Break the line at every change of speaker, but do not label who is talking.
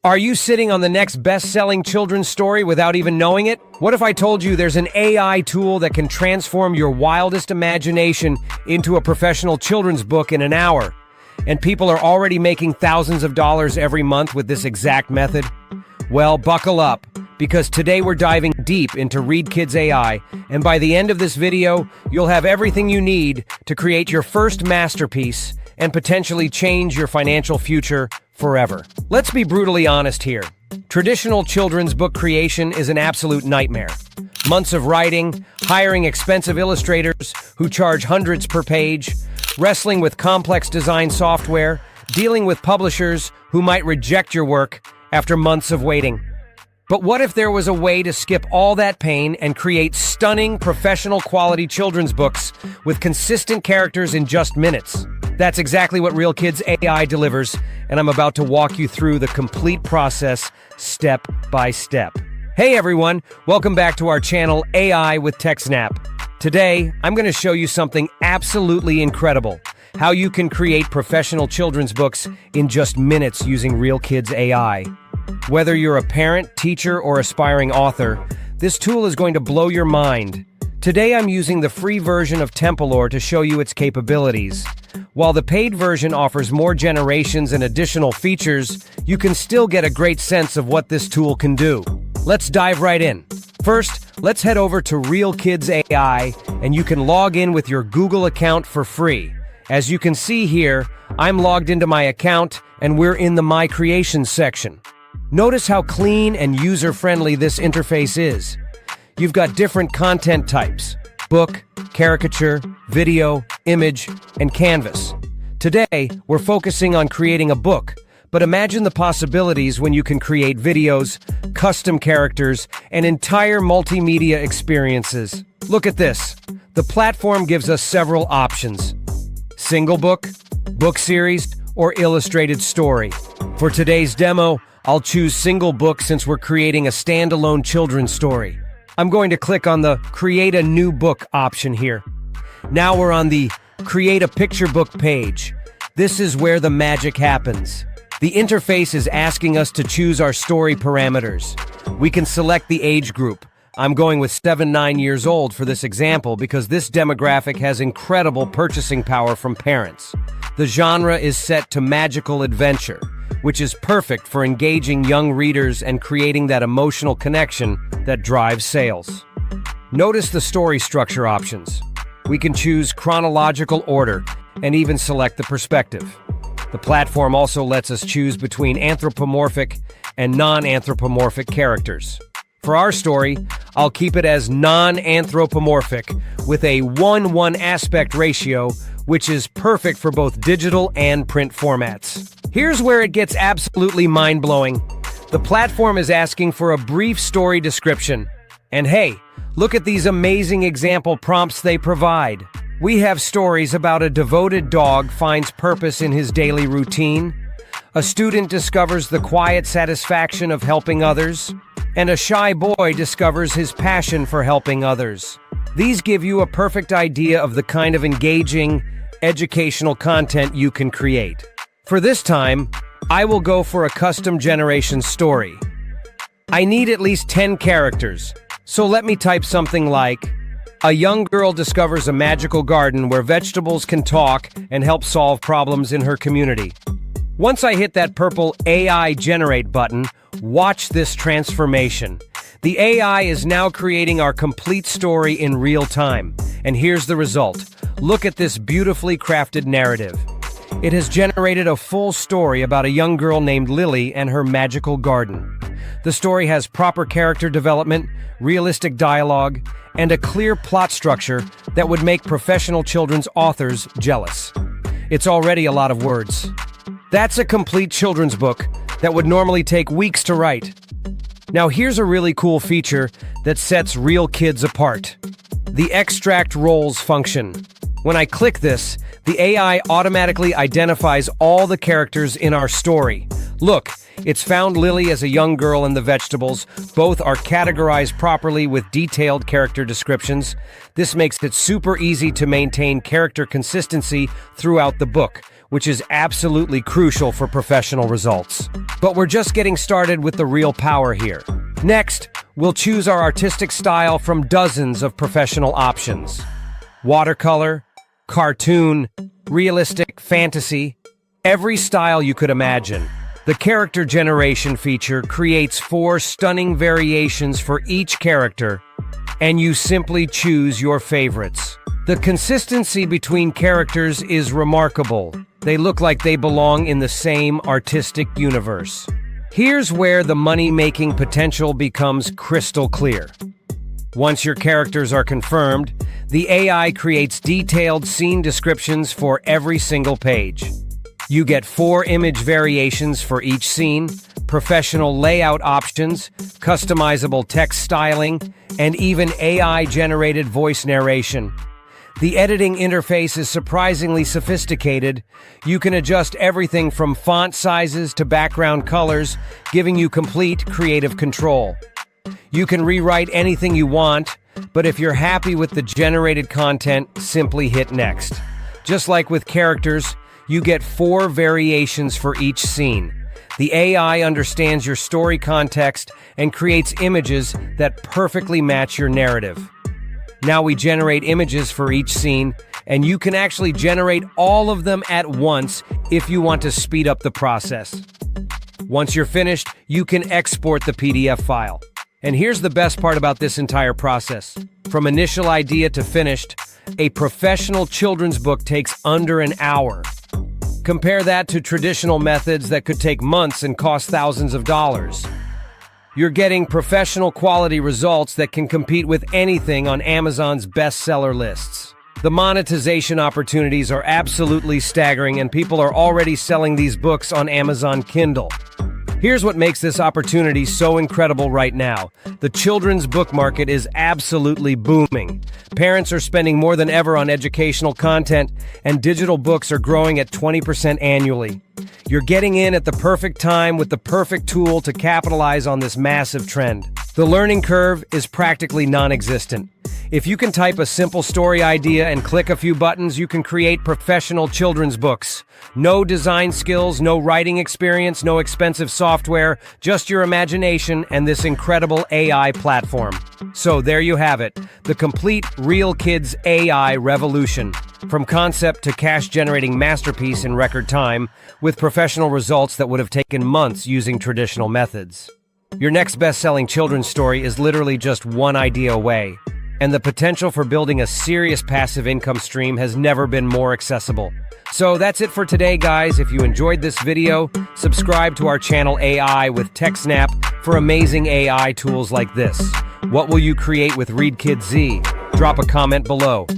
Are you sitting on the next best-selling children's story without even knowing it? What if I told you there's an AI tool that can transform your wildest imagination into a professional children's book in an hour? And people are already making thousands of dollars every month with this exact method? Well, buckle up, because today we're diving deep into ReadKidz AI, and by the end of this video, you'll have everything you need to create your first masterpiece and potentially change your financial future forever. Let's be brutally honest here. Traditional children's book creation is an absolute nightmare. Months of writing, hiring expensive illustrators who charge hundreds per page, wrestling with complex design software, dealing with publishers who might reject your work after months of waiting. But what if there was a way to skip all that pain and create stunning, professional quality children's books with consistent characters in just minutes? That's exactly what RealKidz AI delivers, and I'm about to walk you through the complete process step by step. Hey everyone, welcome back to our channel AI with TechSnap. Today, I'm going to show you something absolutely incredible: how you can create professional children's books in just minutes using RealKidz AI. Whether you're a parent, teacher, or aspiring author, this tool is going to blow your mind. Today I'm using the free version of Templor to show you its capabilities. While the paid version offers more generations and additional features, you can still get a great sense of what this tool can do. Let's dive right in. First, let's head over to RealKidz AI, and you can log in with your Google account for free. As you can see here, I'm logged into my account, and we're in the My Creations section. Notice how clean and user-friendly this interface is. You've got different content types: book, caricature, video, image, and canvas. Today, we're focusing on creating a book, but imagine the possibilities when you can create videos, custom characters, and entire multimedia experiences. Look at this. The platform gives us several options: single book, book series, or illustrated story. For today's demo, I'll choose single book since we're creating a standalone children's story. I'm going to click on the Create a New Book option here. Now we're on the Create a Picture Book page. This is where the magic happens. The interface is asking us to choose our story parameters. We can select the age group. I'm going with 7-9 years old for this example because this demographic has incredible purchasing power from parents. The genre is set to magical adventure, which is perfect for engaging young readers and creating that emotional connection that drives sales. Notice the story structure options. We can choose chronological order and even select the perspective. The platform also lets us choose between anthropomorphic and non-anthropomorphic characters. For our story, I'll keep it as non-anthropomorphic with a 1:1 aspect ratio, which is perfect for both digital and print formats. Here's where it gets absolutely mind-blowing. The platform is asking for a brief story description. And hey, look at these amazing example prompts they provide. We have stories about a devoted dog finds purpose in his daily routine, a student discovers the quiet satisfaction of helping others, and a shy boy discovers his passion for helping others. These give you a perfect idea of the kind of engaging, educational content you can create. For this time, I will go for a custom generation story. I need at least 10 characters, so let me type something like, a young girl discovers a magical garden where vegetables can talk and help solve problems in her community. Once I hit that purple AI Generate button, watch this transformation. The AI is now creating our complete story in real time. And here's the result. Look at this beautifully crafted narrative. It has generated a full story about a young girl named Lily and her magical garden. The story has proper character development, realistic dialogue, and a clear plot structure that would make professional children's authors jealous. It's already a lot of words. That's a complete children's book that would normally take weeks to write. Now here's a really cool feature that sets RealKidz apart: the extract roles function. When I click this, the AI automatically identifies all the characters in our story. Look, it's found Lily as a young girl and the vegetables. Both are categorized properly with detailed character descriptions. This makes it super easy to maintain character consistency throughout the book, which is absolutely crucial for professional results. But we're just getting started with the real power here. Next, we'll choose our artistic style from dozens of professional options. Watercolor, cartoon, realistic, fantasy, every style you could imagine. The character generation feature creates 4 stunning variations for each character, and you simply choose your favorites. The consistency between characters is remarkable. They look like they belong in the same artistic universe. Here's where the money-making potential becomes crystal clear. Once your characters are confirmed, the AI creates detailed scene descriptions for every single page. You get 4 image variations for each scene, professional layout options, customizable text styling, and even AI-generated voice narration. The editing interface is surprisingly sophisticated. You can adjust everything from font sizes to background colors, giving you complete creative control. You can rewrite anything you want, but if you're happy with the generated content, simply hit next. Just like with characters, you get 4 variations for each scene. The AI understands your story context and creates images that perfectly match your narrative. Now we generate images for each scene, and you can actually generate all of them at once if you want to speed up the process. Once you're finished, you can export the PDF file. And here's the best part about this entire process. From initial idea to finished, a professional children's book takes under an hour. Compare that to traditional methods that could take months and cost thousands of dollars. You're getting professional quality results that can compete with anything on Amazon's bestseller lists. The monetization opportunities are absolutely staggering, and people are already selling these books on Amazon Kindle. Here's what makes this opportunity so incredible right now. The children's book market is absolutely booming. Parents are spending more than ever on educational content, and digital books are growing at 20% annually. You're getting in at the perfect time with the perfect tool to capitalize on this massive trend. The learning curve is practically non-existent. If you can type a simple story idea and click a few buttons, you can create professional children's books. No design skills, no writing experience, no expensive software, just your imagination and this incredible AI platform. So there you have it, the complete RealKidz AI revolution. From concept to cash-generating masterpiece in record time, with professional results that would have taken months using traditional methods. Your next best-selling children's story is literally just one idea away, and the potential for building a serious passive income stream has never been more accessible. So that's it for today, guys. If you enjoyed this video, subscribe to our channel AI with TechSnap for amazing AI tools like this. What will you create with ReadKidz AI? Drop a comment below.